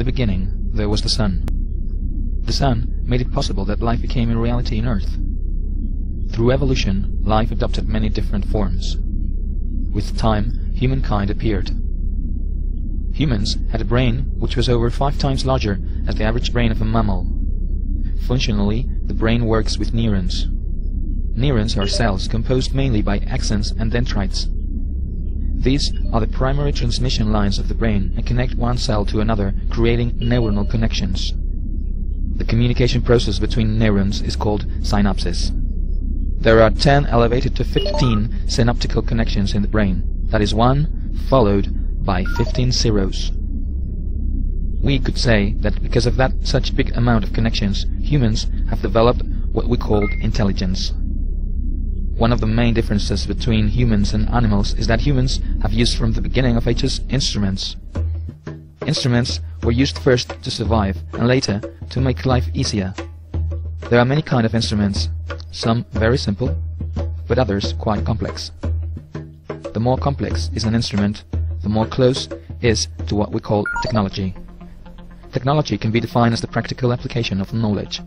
the beginning, there was the sun. The sun made it possible that life became a reality on Earth. Through evolution, life adopted many different forms. With time, humankind appeared. Humans had a brain which was over 5 times larger as the average brain of a mammal. Functionally, the brain works with neurons. Neurons are cells composed mainly by axons and dendrites. These are the primary transmission lines of the brain and connect one cell to another, creating neuronal connections. The communication process between neurons is called synapses. There are 10 elevated to 15 synaptical connections in the brain. That is 1 followed by 15 zeros. We could say that because of that such big amount of connections, humans have developed what we call intelligence. One of the main differences between humans and animals is that humans have used from the beginning of ages instruments. Instruments were used first to survive and later to make life easier. There are many kinds of instruments, some very simple, but others quite complex. The more complex is an instrument, the more close is to what we call technology. Technology can be defined as the practical application of knowledge.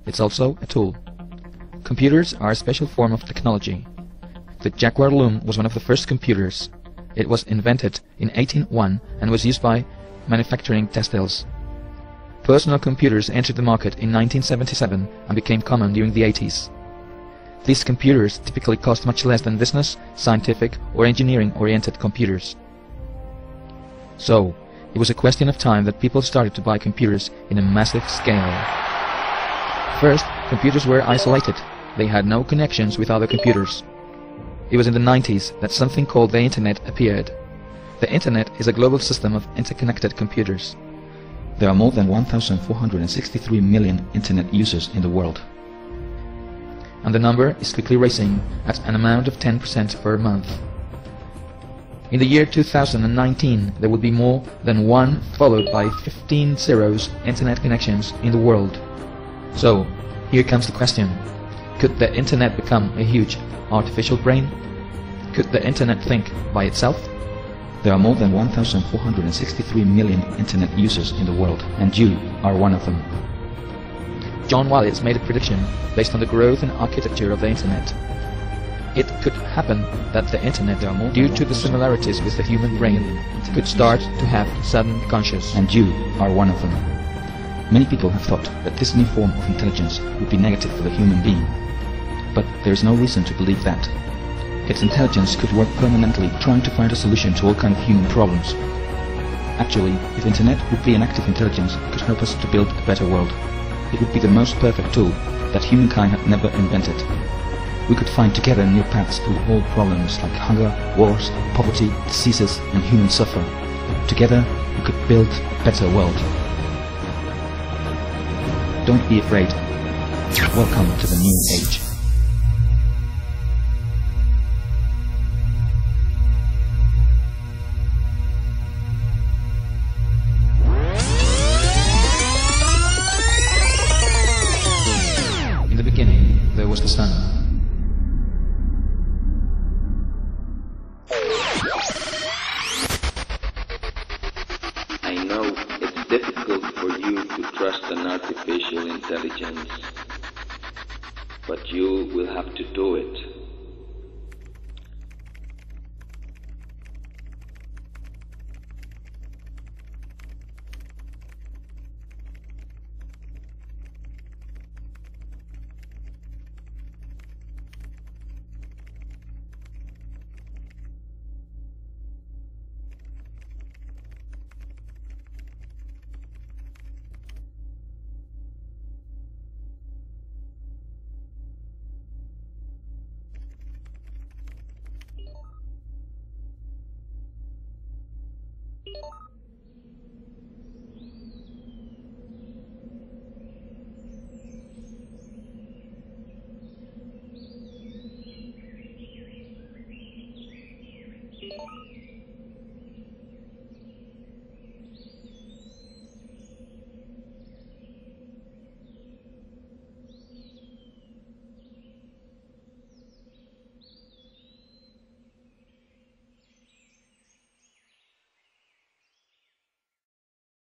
It's also a tool. Computers are a special form of technology. The Jaguar loom was one of the first computers. It was invented in 1801 and was used by manufacturing textiles. Personal computers entered the market in 1977 and became common during the 80s. These computers typically cost much less than business, scientific or engineering-oriented computers. So, it was a question of time that people started to buy computers in a massive scale. First, computers were isolated. They had no connections with other computers. It was in the 90s that something called the Internet appeared. The Internet is a global system of interconnected computers. There are more than 1,463 million Internet users in the world. And the number is quickly rising at an amount of 10% per month. In the year 2019, there will be more than 1 followed by 15 zeros Internet connections in the world. So, here comes the question. Could the Internet become a huge artificial brain? Could the Internet think by itself? There are more than 1,463 million Internet users in the world, and you are one of them. John Wallis made a prediction based on the growth and architecture of the Internet. It could happen that the Internet, due to the similarities with the human brain, could start to have sudden consciousness, and you are one of them. Many people have thought that this new form of intelligence would be negative for the human being. But there is no reason to believe that. Its intelligence could work permanently, trying to find a solution to all kinds of human problems. Actually, if Internet would be an active intelligence, it could help us to build a better world. It would be the most perfect tool that humankind had never invented. We could find together new paths through all problems like hunger, wars, poverty, diseases, and human suffering. Together, we could build a better world. Don't be afraid. Welcome to the new age. In the beginning, there was the sun. I know it's difficult for you to trust an artificial intelligence, but you will have to do it.